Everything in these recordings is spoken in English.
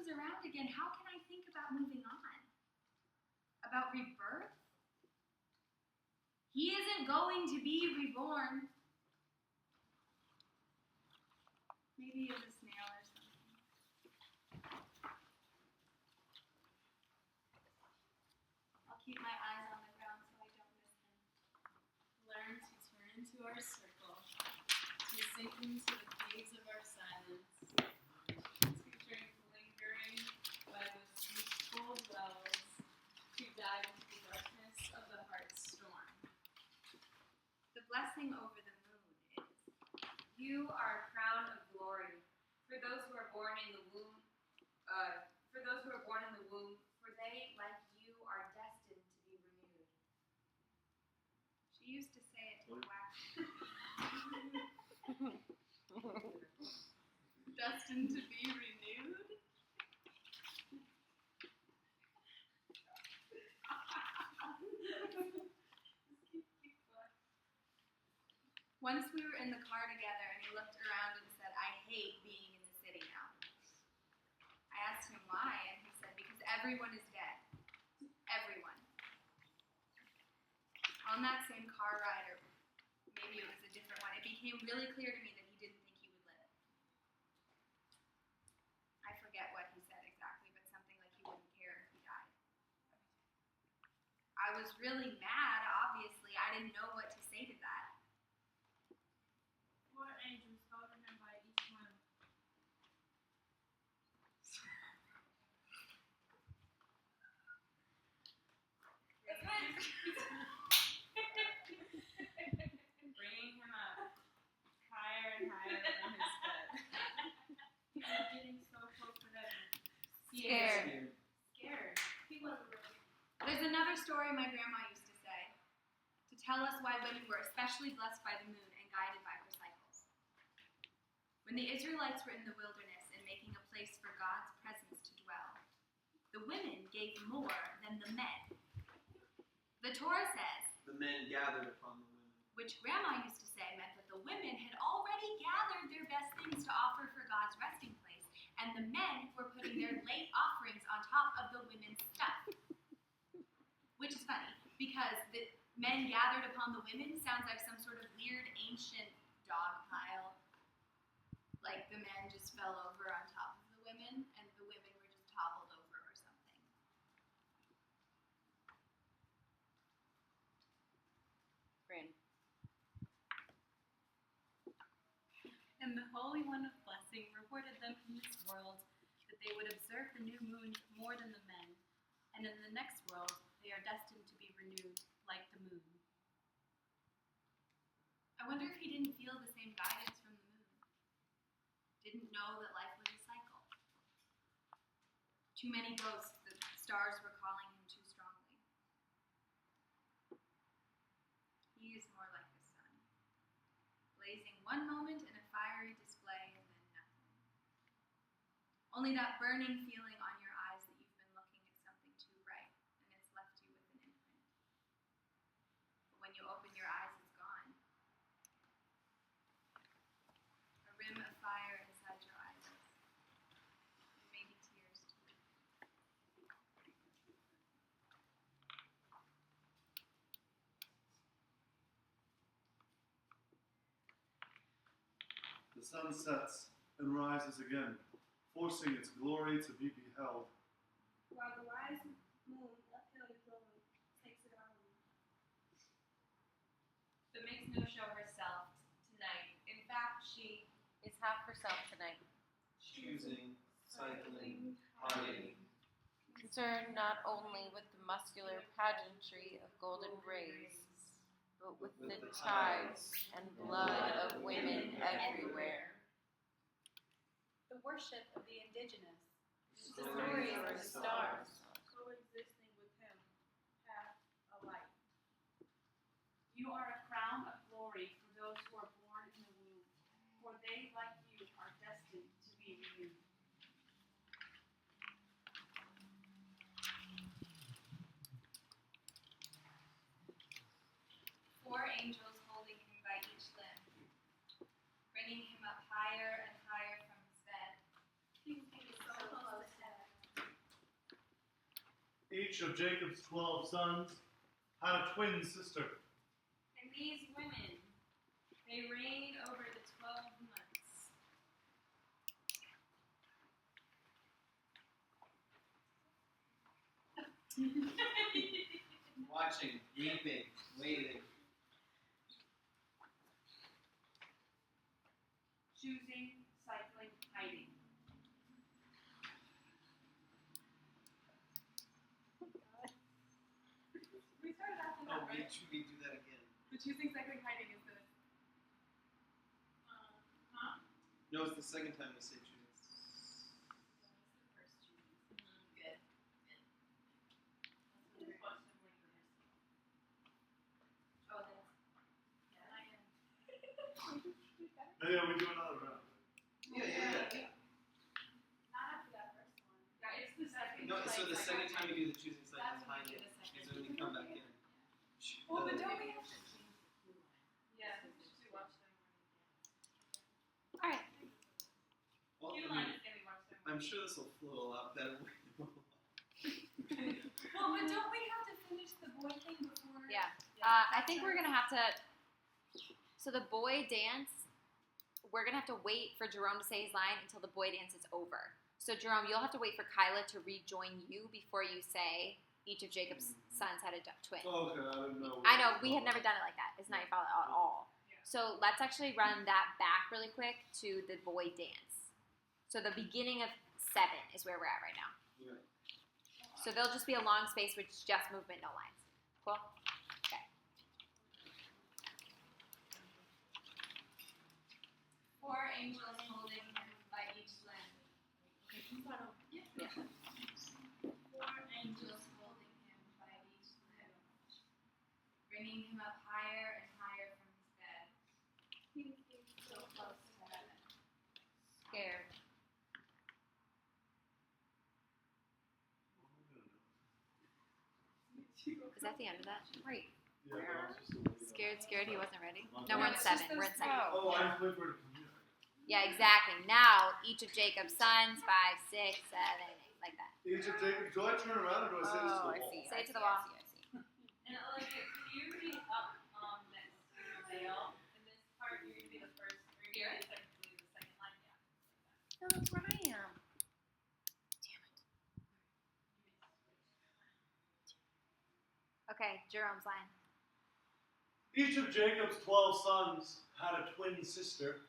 comes around again, how can I think about moving on? About rebirth? He isn't going to be reborn. Maybe it's a snail or something. I'll keep my eyes on the ground so I don't miss him. Learn to turn into our circle, to sink into the caves of our silence, to drink lingering by those peaceful wells, to dive into the darkness of the heart's storm. The blessing over the moon is, you are a crown of glory for those who are born in the womb, for they, like you, are destined to be renewed. She used to say it to wax. Destined to be renewed? Once we were in the car together and he looked around and said, I hate being in the city now. I asked him why, and he said, because everyone is dead. Everyone. On that same car ride, or maybe it was a different one, it became really clear to me that he didn't think he would live. I forget what he said exactly, but something like he wouldn't care if he died. I was really mad, obviously. I didn't know what to say to that. Four angels holding him by each one. Bringing him up higher and higher than his bed. He was getting so close to heaven. Scared. He wasn't really. There's another story my grandma used to say, to tell us why women were especially blessed by the moon and guided by her cycles. When the Israelites were in the wilderness and making a place for God's presence to dwell, the women gave more than the men. The Torah says, the men gathered upon the women, which Grandma used to say meant that the women had already gathered their best things to offer for God's resting place, and the men were putting their late offerings on top of the women's stuff. Which is funny, because the men gathered upon the women sounds like some sort of weird ancient dog pile. Like the men just fell over on top of the women, and the women were just toppled over or something. Green. And the Holy One of Blessing rewarded them in this world that they would observe the new moon more than the men, and in the next world they are destined to be renewed like the moon. I wonder if he didn't feel the same guidance from the moon. Didn't know that life was a cycle. Too many ghosts, the stars were calling him too strongly. He is more like the sun, blazing one moment in a fiery display and then nothing. Only that burning feeling on your eyes that you've been looking at something too bright and it's left you with an imprint. But when you open your eyes, it's gone. A rim of fire inside your eyelids. And maybe tears too. The sun sets and rises again, forcing its glory to be beheld. While the wise moon, uphill flowing, takes it on. But makes no show herself tonight. In fact, she Is half herself tonight. choosing, cycling, hiding, Concerned not only with the muscular pageantry of golden rays, but with the tides and blood of women everywhere. The worship of the indigenous. the story of the stars. Coexisting with him, half alike. You are a crown of glory for those who are born in the womb, for they, like you, are destined to be renewed. Four angels holding him by each limb, bringing him up higher and higher from his bed. He's getting so close to heaven. Each of Jacob's 12 sons had a twin sister. And these women, they reigned over the 12 months. Watching, weeping, waiting. Choosing, cycling, hiding. We started after that, Oh, right? should we do that again? The choosing, cycling, hiding is the. Huh? No, it's the second time we say choose. Good. Oh, that's. Yeah, we do another round. Yeah. Not after that first one. Yeah, it's the second. No, so the second time we do the choosing That's cycle when we hiding do the second. is when we come back in. Well, but don't we have to? Yeah, to watch them. All right. Well, Cue I line mean, is gonna be watched them. I'm sure this will flow a lot better. Well, but don't we have to finish the boy thing before? Yeah. I think we're gonna have to. So the boy dance, we're gonna have to wait for Jerome to say his line until the boy dance is over. So Jerome, you'll have to wait for Kyla to rejoin you before you say each of Jacob's sons had a twin. Oh, okay, I didn't know. I know we had never done it like that. It's not your fault at all. So let's actually run that back really quick to the boy dance. So the beginning of 7 is where we're at right now. Right. So there'll just be a long space which is just movement, no lines. Cool? Okay. 4 angels holding him by each limb. Yeah. 4 angels holding him by each limb, bringing him up higher and higher from his bed. He was so close to heaven. Scared. Is that the end of that? Right. Yeah, but I was just a little- Scared, he wasn't ready. No, we're in 7. We're in 7. Oh, I just wait for it to come here. Yeah, exactly. Now, each of Jacob's sons, 5, 6, 7, 8, like that. Each of Jacob, do I turn around or do I say this to the wall? Say it to the wall. And Olivia, can you read up next to your veil? In this part, you're gonna be the first. Or you're gonna be technically the second line. Yeah. No, that's where I am. Okay, Jerome's line. Each of Jacob's 12 sons had a twin sister.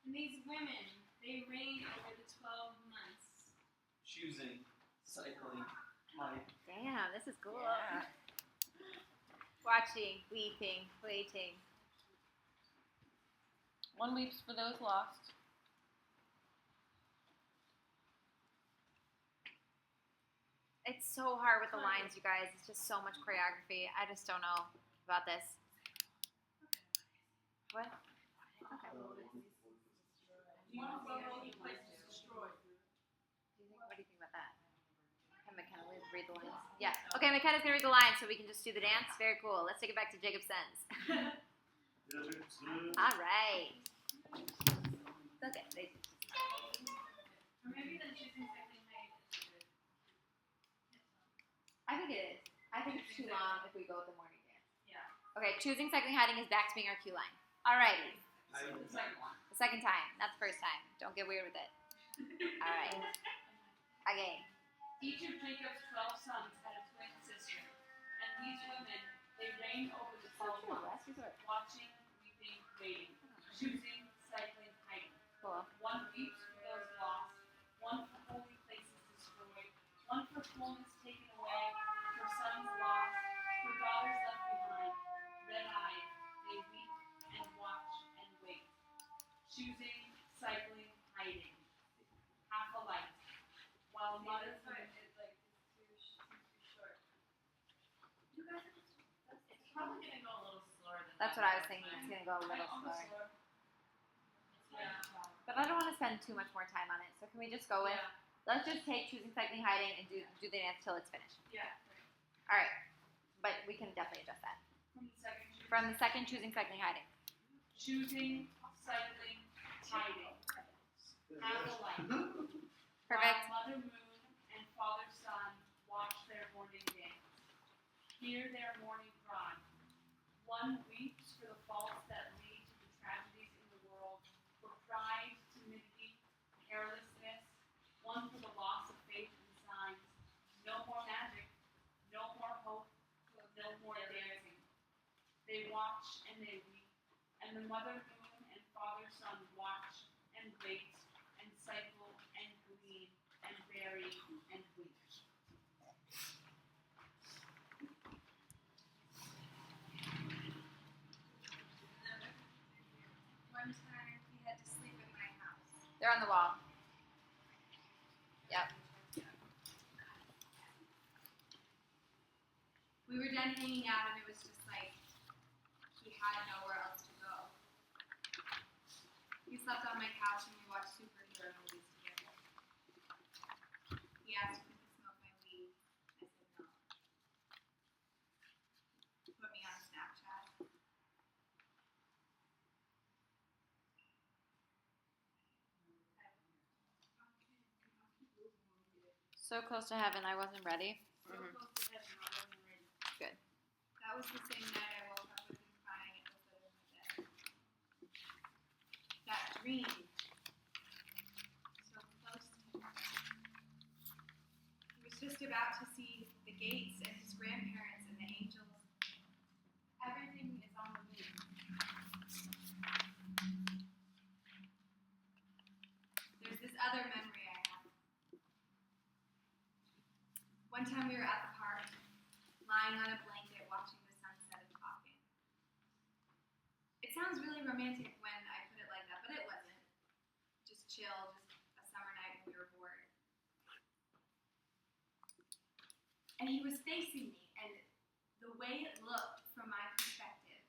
And these women, they reigned over the 12 months. Choosing, cycling, hiding. Damn, this is cool. Watching, weeping, waiting. One weeps for those lost. It's so hard with the lines, you guys. It's just so much choreography. I just don't know about this. What? Okay. One of our holy places destroyed. What do you think about that? Can McKenna read the lines? Yeah. Okay, McKenna's gonna read the lines so we can just do the dance. Very cool. Let's take it back to Jacob's sons. Yeah, Jacob's sons. All right. Okay. Or maybe then choosing cycling hiding is good. I think it is. I think it's too long if we go with the morning dance. Yeah. Okay, choosing cycling hiding is back to being our cue line. Alrighty. Hiding. The second one. The second time, not the first time. Don't get weird with it. Alright. Okay. Each of Jacob's 12 sons had a twin sister, and these women, they reigned over the 12 months, watching, weeping, waiting, choosing, cycling, hiding. Cool. One weeps for those lost, one for holy places destroyed, one for fullness taken away, for sons lost, for daughters left behind. Red-eyed, they weep and watch and wait, choosing, cycling, hiding. Half a light, while mothers It's probably gonna go a little slower than That's what I was thinking. It's gonna go a little slower. Yeah. But I don't want to spend too much more time on it. So can we just go with? Let's just take choosing cycling hiding and do the dance till it's finished. Yeah. Alright. But we can definitely adjust that. From the second From the second choosing cycling hiding. choosing, cycling, hiding. Half a light. Perfect. While Mother Moon and Father Sun watch their hear their mourning cry. One weeps for the faults that lead to the tragedies in the world, for pride, timidity, carelessness, one for the loss of faith in signs. No more magic, no more hope, no more dancing. They watch and they weep, and the mother moon and father sun watch and wait and cycle and glean and bury and weep. One time he had to sleep in my house. They're on the wall. Yep. We were done hanging out, and it was just like he had nowhere else to go. He slept on my couch, and we watched superhero movies together. He asked if he could smoke my weed. I said no. He put me on Snapchat. So close to heaven, I wasn't ready. So close to heaven, I wasn't ready. That was the same night I woke up with him crying at the foot of my bed. That dream. So close to him. He was just about to see the gates and his grandparents and the angels. Everything is on the move. There's this other memory I have. One time we were at the park, lying on a blanket, watching the sunset and talking. It sounds really romantic when I put it like that, but it wasn't. Just chill, just a summer night when we were bored. And he was facing me, and the way it looked from my perspective,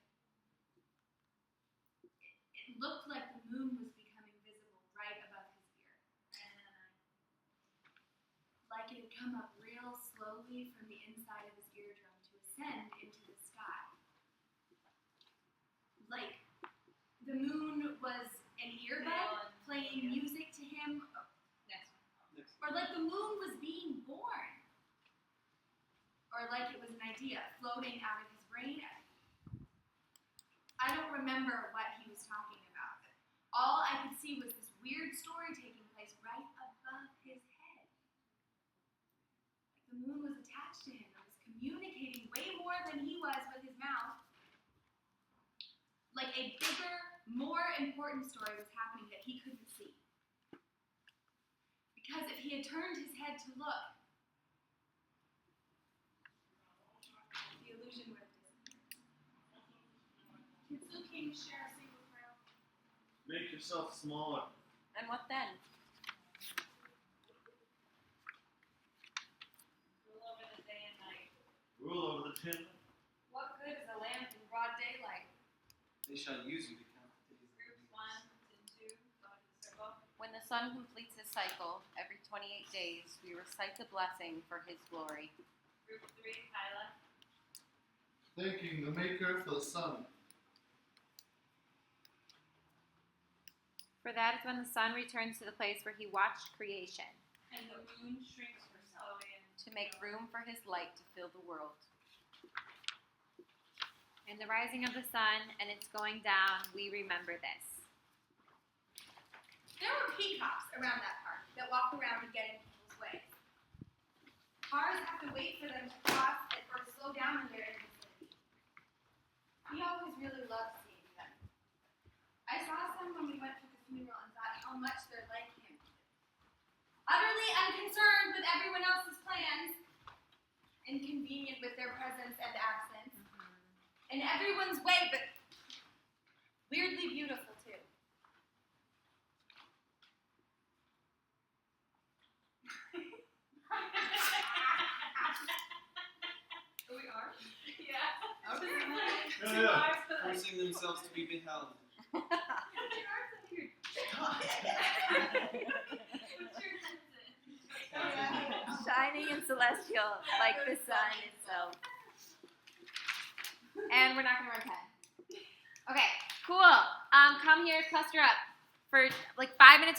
it looked like the moon was becoming visible right above his ear. Like it had come up real slowly from the inside of his eardrum to ascend into the sky. Like the moon was an earbud playing music to him, Next. or like the moon was being born, or like it was an idea floating out of his brain. I don't remember what he was talking about. All I could see was this weird story taking place right above his head. The moon was attached to him and was communicating way more than he was with his mouth. Like a bigger, more important story was happening that he couldn't see. Because if he had turned his head to look, the illusion would have disappeared. Can two kings share a single crown? Make yourself smaller. And what then? Rule over the day and night. Rule over the 10. What good is a lamp in broad daylight? They shall use you to count the days. Groups 1 and 2, go into the circle. When the sun completes his cycle, every 28 days, we recite the blessing for his glory. Group 3, Kyla. Thanking the Maker for the sun. For that is when the sun returns to the place where he watched creation, And the moon shrinks herself to make room for his light to fill the world. In the rising of the sun and its going down, we remember this. There were peacocks around that park that walk around and get in people's way. Cars have to wait for them to cross or slow down when they're in the vicinity. We always really loved seeing them. I saw some when we went to the funeral and thought how much they're like him. Utterly unconcerned with everyone else's plans, inconvenient with their presence and absence, in everyone's way, but weirdly beautiful too. We are? Yeah. Okay. Yeah. Forcing themselves to be beheld. Shining and celestial, like the sun itself. And we're not going to run 10. Okay, cool. Come here, cluster up for like 5 minutes of